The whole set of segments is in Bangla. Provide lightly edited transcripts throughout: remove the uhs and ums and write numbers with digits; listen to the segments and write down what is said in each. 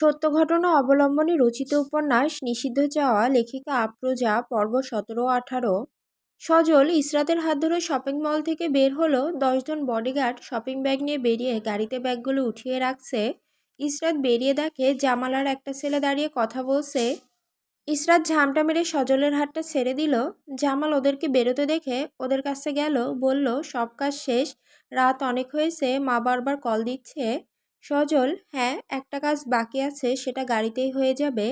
সত্য ঘটনা অবলম্বনে রচিত উপন্যাস নিষিদ্ধ চাওয়া লেখিকা আফরোজা পর্ব 17 ও 18। সজল ইসরাতের হাত ধরে শপিং মল থেকে বের হলো। 10 জন বডিগার্ড শপিং ব্যাগ নিয়ে বেরিয়ে গাড়িতে ব্যাগগুলো উঠিয়ে রাখছে। ইসরাত বেরিয়ে দেখে জামাল আর একটা ছেলে দাঁড়িয়ে কথা বলছে। ইসরাত ঝামটা মেরে সজলের হাতটা ছেড়ে দিল। জামাল ওদেরকে বেরোতে দেখে ওদের কাছে গেল, বলল সব কাজ শেষ, রাত অনেক হয়েছে, মা বারবার কল দিচ্ছে। সজল, হ্যাঁ একটা কাজ বাকি আছে, সেটা গাড়িতেই হয়ে যাবে।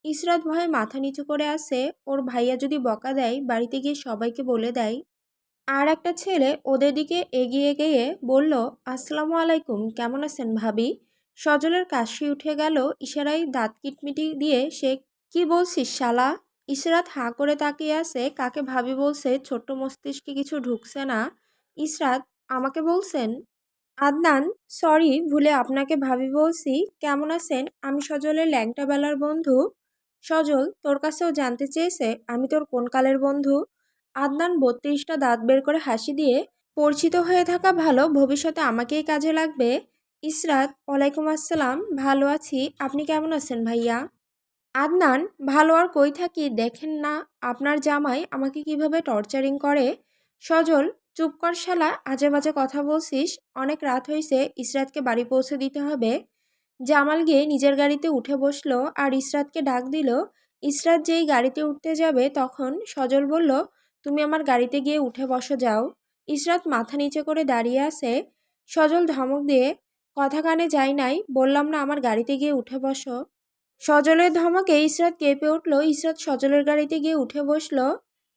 ইসরাত ভয়ে মাথা নিচু করে আছে, ওর ভাইয়া যদি বকা দেয় বাড়িতে গিয়ে সবাইকে বলে দেয়। আর একটা ছেলে ওদের দিকে এগিয়ে গিয়ে বলল, আসসালামু আলাইকুম, কেমন আছেন ভাবি? সজলের কাশি উঠে গেল। ইশারায় দাঁত কিটমিটি দিয়ে সে, কি বলছিস শালা? ইসরাত হাঁ করে তাকিয়ে আছে। কাকে ভাবি বলছে ছোট্ট মস্তিষ্কে কিছু ঢুকছে না। ইসরাত, আমাকে বলছেন? আদনান, সরি, ভুলে আপনাকে ভাবি বলছি। কেমন আছেন? আমি সজলের ল্যাংটা বেলার বন্ধু। সজল, তোর কাছেও জানতে চেয়েছে আমি তোর কোন কালের বন্ধু? আদনান 32টা দাঁত বের করে হাসি দিয়ে, পরিচিত হয়ে থাকা ভালো, ভবিষ্যতে আমাকেই কাজে লাগবে। ইসরাত, ওয়ালাইকুম আসসালাম, ভালো আছি, আপনি কেমন আছেন ভাইয়া? আদনান, ভালো আর কই থাকি, দেখেন না আপনার জামাই আমাকে কিভাবে টর্চারিং করে। সজল, চুপ কর শালা, আজে বাজে কথা বলছিস। অনেক রাত হয়েছে, ইসরাতকে বাড়ি পৌঁছে দিতে হবে। জামাল গিয়ে নিজের গাড়িতে উঠে বসলো আর ইসরাতকে ডাক দিল। ইসরাত যেই গাড়িতে উঠতে যাবে তখন সজল বলল, তুমি আমার গাড়িতে গিয়ে উঠে বসো যাও। ইসরাত মাথা নিচে করে দাঁড়িয়ে আছে। সজল ধমক দিয়ে, কথা কানে যায় নাই, বললাম না আমার গাড়িতে গিয়ে উঠে বসো। সজলের ধমকে ইসরাত কেঁপে উঠল। ইসরাত সজলের গাড়িতে গিয়ে উঠে বসলো।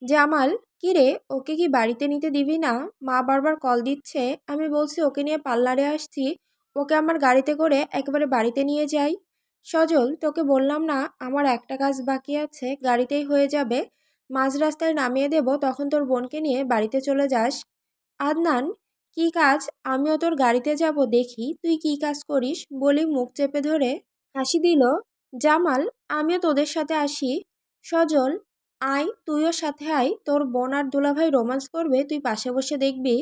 জামাল, কি রে, ওকে কি বাড়িতে নিতে দিবি না? মা বারবার কল দিচ্ছে, আমি বলছি ওকে নিয়ে পার্লারে আসছি, ওকে আমার গাড়িতে করে একেবারে বাড়িতে নিয়ে যাই। সজল, তোকে বললাম না আমার একটা কাজ বাকি আছে, গাড়িতেই হয়ে যাবে, মাঝ রাস্তায় নামিয়ে দেব, তখন তোর বোনকে নিয়ে বাড়িতে চলে যাস। আদনান, কি কাজ? আমিও তোর গাড়িতে যাব, দেখি তুই কি কাজ করিস, বলেই মুখ চেপে ধরে হাসি দিল। জামাল, আমিও তোদের সাথে আসি। সজল, আয়, তুইও সাথে আয়, তোর বোন আর দুলাভাই রোম্যান্স করবে, তুই পাশে বসে দেখবি।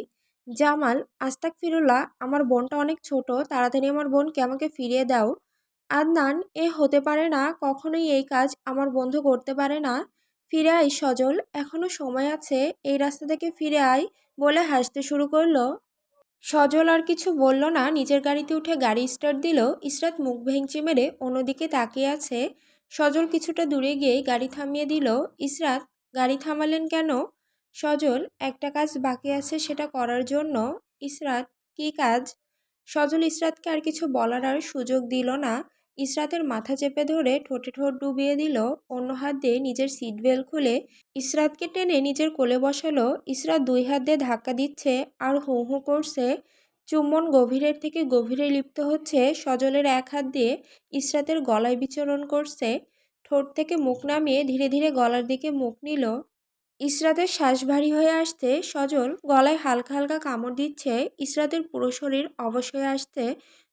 জামাল, আস্তাগফিরুল্লাহ, আমার বোনটা অনেক ছোট, তাড়াতাড়ি আমার বোনকে আমাকে ফিরিয়ে দাও। আদনান, এ হতে পারে না, কখনোই এই কাজ আমার বন্ধু করতে পারে না। ফিরে আয় সজল, এখনো সময় আছে, এই রাস্তা থেকে ফিরে আয়, বলে হাসতে শুরু করলো। সজল আর কিছু বলল না, নিজের গাড়িতে উঠে গাড়ি স্টার্ট দিল। ইসরাত মুখ ভেঙচি মেরে অন্যদিকে তাকিয়ে আছে। সজল কিছুটা দূরে গিয়ে গাড়ি থামিয়ে দিল। ইসরাত, গাড়ি থামালেন কেন? সজল, একটা কাজ বাকি আছে, সেটা করার জন্য। ইসরাত, কি কাজ? সজল ইসরাতকে আর কিছু বলার আর সুযোগ দিল না। ইসরাতের মাথা চেপে ধরে ঠোঁটে ঠোঁট ডুবিয়ে দিল। অন্য হাত দিয়ে নিজের সিট বেল্ট খুলে ইসরাতকে টেনে নিজের কোলে বসালো। ইসরাত 2 হাত দিয়ে ধাক্কা দিচ্ছে আর হু হু করছে। চুম্বন গভীরের থেকে গভীরে লিপ্ত হচ্ছে। সজলের এক হাত দিয়ে ইসরাতের গলায় বিচরণ করছে। ঠোঁট থেকে মুখ নামিয়ে ধীরে ধীরে গলার দিকে মুখ নিল। ইসরাতের শ্বাস ভারী হয়ে আসতে সজল গলায় হালকা হালকা কামড় দিচ্ছে। ইসরাতের পুরো শরীর অবশ হয়ে আসতে,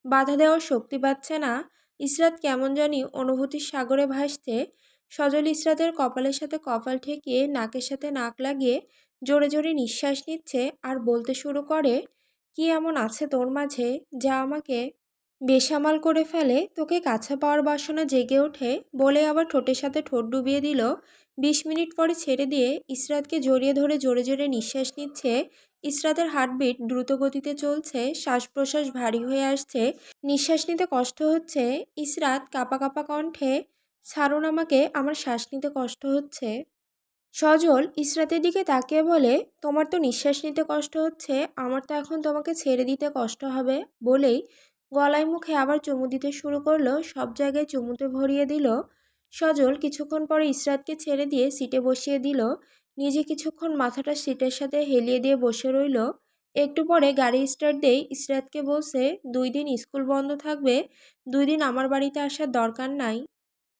বাধা দেওয়ার শক্তি পাচ্ছে না। ইসরাত কেমন জানি অনুভূতির সাগরে ভাসতে। সজল ইসরাতের কপালের সাথে কপাল ঠেকিয়ে নাকের সাথে নাক লাগিয়ে জোরে জোরে নিঃশ্বাস নিচ্ছে আর বলতে শুরু করে, কি এমন আছে তোর মাঝে যা আমাকে বেসামাল করে ফেলে? তোকে কাছে পাওয়ার বাসনা জেগে ওঠে, বলে আবার ঠোঁটের সাথে ঠোঁট ডুবিয়ে দিল। 20 মিনিট পরে ছেড়ে দিয়ে ইসরাতকে জড়িয়ে ধরে জোরে জোরে নিঃশ্বাস নিচ্ছে। ইসরাতের হার্টবিট দ্রুত গতিতে চলছে, শ্বাস প্রশ্বাস ভারী হয়ে আসছে, নিঃশ্বাস নিতে কষ্ট হচ্ছে। ইসরাত কাঁপা কাঁপা কণ্ঠে, ছাড়ুন আমাকে, আমার শ্বাস নিতে কষ্ট হচ্ছে। সজল ইসরাতের দিকে তাকিয়ে বলে, তোমার তো নিঃশ্বাস নিতে কষ্ট হচ্ছে, আমার তো এখন তোমাকে ছেড়ে দিতে কষ্ট হবে, বলেই গলায় মুখে আবার চুমু দিতে শুরু করলো। সব জায়গায় চুমুতে ভরিয়ে দিল। সজল কিছুক্ষণ পরে ইসরাতকে ছেড়ে দিয়ে সিটে বসিয়ে দিল। নিজে কিছুক্ষণ মাথাটা সিটের সাথে হেলিয়ে দিয়ে বসে রইল। একটু পরে গাড়ি স্টার্ট দিয়ে ইসরাতকে বলছে, 2 দিন স্কুল বন্ধ থাকবে, 2 দিন আমার বাড়িতে আসার দরকার নাই,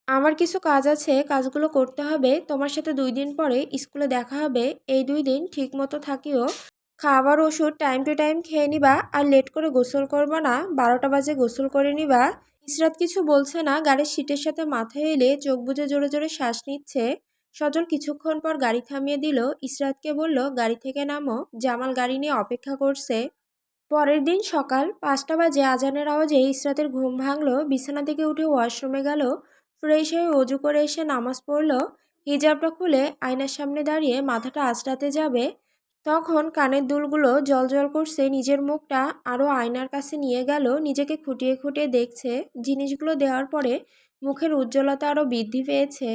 আমার কিছু কাজ আছে, কাজগুলো করতে হবে, তোমার সাথে 2 দিন পরে স্কুলে দেখা হবে, এই 2 দিন ঠিক মতো থাকিও, খাবার ওষুধ টাইম টু টাইম খেয়ে নিবা, আর লেট করে গোসল করবা না, 12টা বাজে গোসল করে নিবা। ইসরাত কিছু বলছে না, গাড়ির সিটের সাথে মাথা এলে চোখ বুজে জোরে জোরে শ্বাস নিচ্ছে। সজল কিছুক্ষণ পর গাড়ি থামিয়ে দিল। ইসরাতকে বলল, গাড়ি থেকে নামো, জামাল গাড়ি নিয়ে অপেক্ষা করছে। পরের দিন সকাল 5টা বাজে আজানের আওয়াজে ইসরাতের ঘুম ভাঙল। বিছানা থেকে উঠে ওয়াশরুমে গেল, ফ্রেশ হয়ে অজু করে এসে নামাজ পড়ল। হিজাবটা খুলে আয়নার সামনে দাঁড়িয়ে মাথাটা আঁচড়াতে যাবে, তখন কানের দুলগুলো জ্বলজ্বল করছে। নিজের মুখটা আরও আয়নার কাছে নিয়ে গেল, নিজেকে খুঁটিয়ে খুঁটিয়ে দেখছে। জিনিসগুলো দেওয়ার পরে মুখের উজ্জ্বলতা আরও বৃদ্ধি পেয়েছে।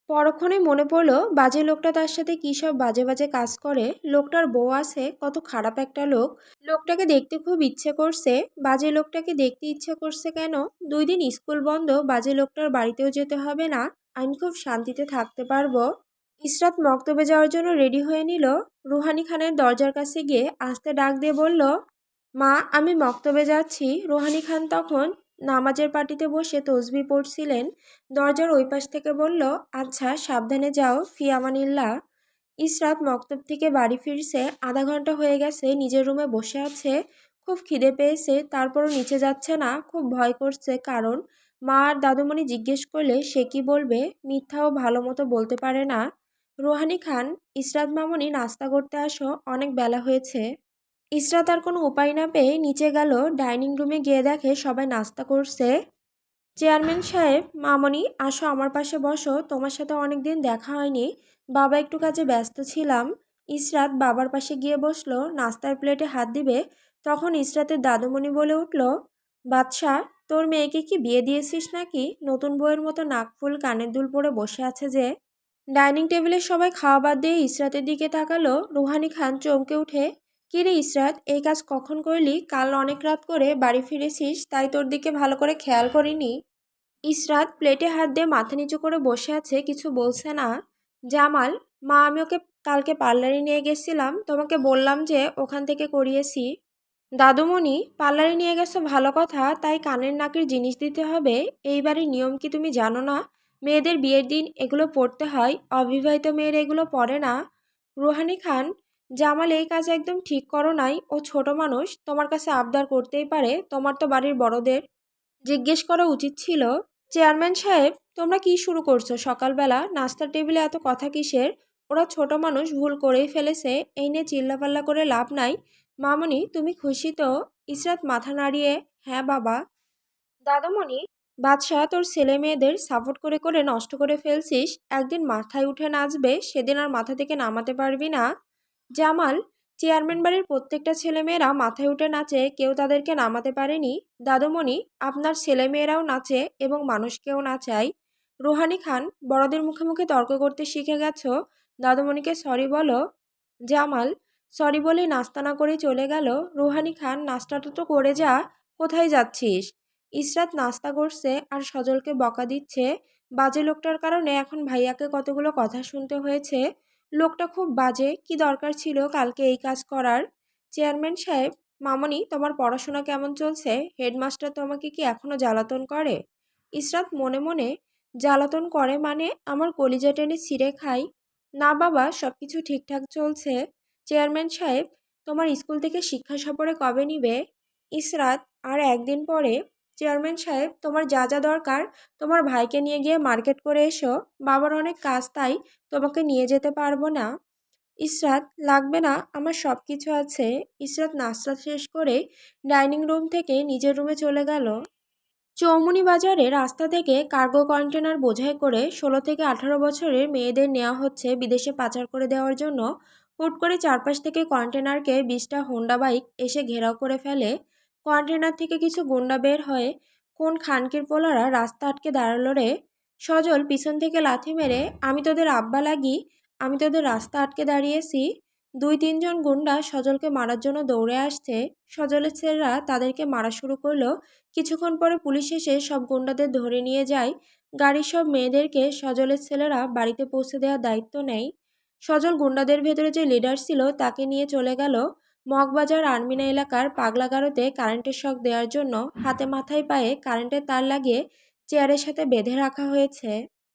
পরক্ষণে মনে পড়ল বাজে লোকটা তার সাথে কী সব বাজে বাজে কাজ করে। লোকটার বউ আছে, কত খারাপ একটা লোক। লোকটাকে দেখতে খুব ইচ্ছে করছে। বাজে লোকটাকে দেখতে ইচ্ছে করছে কেন? 2 দিন স্কুল বন্ধ, বাজে লোকটার বাড়িতেও যেতে হবে না, আমি খুব শান্তিতে থাকতে পারবো। ইসরাত মক্তবে যাওয়ার জন্য রেডি হয়ে নিল। রুহানি খানের দরজার কাছে গিয়ে আস্তে ডাক দিয়ে বলল, মা, আমি মক্তবে যাচ্ছি। রুহানি খান তখন নামাজের পাটিতে বসে তসবিহ পড়ছিলেন। দরজার ওই পাশ থেকে বলল, আচ্ছা, সাবধানে যাও, ফি আমানিল্লাহ। ইসরাত মক্তব থেকে বাড়ি ফিরছে। আধা ঘন্টা হয়ে গেছে, নিজের রুমে বসে আছে। খুব খিদে পেয়েছে, তারপরও নিচে যাচ্ছে না। খুব ভয় করছে, কারণ মা আর দাদুমণি জিজ্ঞেস করলে সে কি বলবে। মিথ্যাও ভালো মতো বলতে পারে না। রুহানি খান, ইসরাত মামনি, নাস্তা করতে আসো, অনেক বেলা হয়েছে। ইসরাত আর কোনো উপায় না পেয়ে নিচে গেল। ডাইনিং রুমে গিয়ে দেখে সবাই নাস্তা করছে। চেয়ারম্যান সাহেব, মামনি, আসো আমার পাশে বসো, তোমার সাথে অনেক দিন দেখা হয়নি, বাবা একটু কাজে ব্যস্ত ছিলাম। ইসরাত বাবার পাশে গিয়ে বসলো। নাস্তার প্লেটে হাত দিবে, তখন ইসরাতের দাদুমণি বলে উঠল, বাদশা, তোর মেয়েকে কি বিয়ে দিয়েছিস নাকি? নতুন বউয়ের মতো নাকফুল কানের দুল পরে বসে আছে যে। ডাইনিং টেবিলে সবাই খাওয়া বাদ দিয়ে ইসরাতের দিকে তাকালো। রুহানি খান চমকে উঠে, কিরে ইসরাত, এই কাজ কখন করলি? কাল অনেক রাত করে বাড়ি ফিরেছিস, তাই তোর দিকে ভালো করে খেয়াল করিনি। ইসরাত প্লেটে হাত দিয়ে মাথা নিচু করে বসে আছে, কিছু বলছে না। জামাল, মা, আমি ওকে কালকে পার্লারে নিয়ে গেছিলাম, তোমাকে বললাম যে ওখান থেকে করিয়েছি। দাদুমণি, পার্লারে নিয়ে গেছো ভালো কথা, তাই কানের নাকের জিনিস দিতে হবে। এই বাড়ির নিয়ম কি তুমি জানো না? মেয়েদের বিয়ের দিন এগুলো পড়তে হয়, অবিবাহিত মেয়েরা এগুলো পড়ে না। রুহানি খান, জামাল, এই কাজ একদম ঠিক করো নাই, ও ছোট মানুষ, তোমার কাছে আবদার করতেই পারে, তোমার তো বাড়ির বড়দের জিজ্ঞেস করা উচিত ছিল। চেয়ারম্যান সাহেব, তোমরা কি শুরু করছো সকালবেলা? নাস্তার টেবিলে এত কথা কিসের? ওরা ছোট মানুষ, ভুল করেই ফেলেছে, এই নিয়ে চিল্লাপাল্লা করে লাভ নাই। মামনি, তুমি খুশি তো? ইসরাত মাথা নাড়িয়ে, হ্যাঁ বাবা। দাদামণি, বাদশাহ, তোর ছেলে মেয়েদের সাপোর্ট করে করে নষ্ট করে ফেলছিস। একদিন মাথায় উঠে নাচবে, সেদিন আর মাথা থেকে নামাতে পারবি না। জামাল, চেয়ারম্যান বাড়ির প্রত্যেকটা ছেলেমেয়েরা মাথায় উঠে নাচে, কেউ তাদেরকে নামাতে পারেনি। দাদুমণি, আপনার ছেলেমেয়েরাও নাচে এবং মানুষকেও নাচায়। রুহানি খান, বড়দের মুখে মুখে তর্ক করতে শিখে গেছো, দাদুমণিকে সরি বলো। জামাল, সরি বলে নাস্তা না করে চলে গেল। রুহানি খান, নাস্তাটা তো করে যা, কোথায় যাচ্ছিস? ইসরাত নাস্তা করছে আর সজলকে বকা দিচ্ছে। বাজে লোকটার কারণে এখন ভাইয়াকে কতগুলো কথা শুনতে হয়েছে। লোকটা খুব বাজে, কি দরকার ছিল কালকে এই কাজ করার? চেয়ারম্যান সাহেব, মামনি, তোমার পড়াশোনা কেমন চলছে? হেডমাস্টার তোমাকে কি এখনো জ্বালাতন করে? ইসরাত মনে মনে, জ্বালাতন করে মানে? আমার কলিজা টেনে ছিঁড়ে খাই। না বাবা, সব কিছু ঠিকঠাক চলছে। চেয়ারম্যান সাহেব, তোমার স্কুল থেকে শিক্ষা সফরে কবে নিবে? ইসরাত, আর একদিন পরে। চেয়ারম্যান সাহেব, তোমার যা যা দরকার তোমার ভাইকে নিয়ে গিয়ে মার্কেট করে এসো, বাবার অনেক কাজ, তাই তোমাকে নিয়ে যেতে পারবো না। ইসরাত, লাগবে না, আমার সব কিছু আছে। ইসরাত নাস্তা শেষ করে ডাইনিং রুম থেকে নিজের রুমে চলে গেল। চৌমুনি বাজারে রাস্তা থেকে কার্গো কন্টেনার বোঝাই করে 16 থেকে 18 বছরের মেয়েদের নেওয়া হচ্ছে বিদেশে পাচার করে দেওয়ার জন্য। হুট করে চারপাশ থেকে কন্টেনারকে 20টা হোন্ডা বাইক এসে ঘেরাও করে ফেলে। কন্টেনার থেকে কিছু গুন্ডা বের হয়ে, কোন খানকির পোলারা রাস্তা আটকে দাঁড়ালো রে? সজল পিছন থেকে লাথি মেরে, আমি তোদের আব্বা লাগি, আমি তোদের রাস্তা আটকে দাঁড়িয়েছি। 2-3 জন গুন্ডা সজলকে মারার জন্য দৌড়ে আসছে। সজলের ছেলেরা তাদেরকে মারা শুরু করলো। কিছুক্ষণ পরে পুলিশ এসে সব গুন্ডাদের ধরে নিয়ে যায়। গাড়ির সব মেয়েদেরকে সজলের ছেলেরা বাড়িতে পৌঁছে দেওয়ার দায়িত্ব নেয়। সজল গুন্ডাদের ভেতরে যে লিডার ছিল তাকে নিয়ে চলে গেল মগবাজার আর্মিনা এলাকার পাগলাগারোতে কারেন্টের শক দেওয়ার জন্য। হাতে মাথায় পায়ে কারেন্টের তার লাগিয়ে চেয়ারের সাথে বেঁধে রাখা হয়েছে।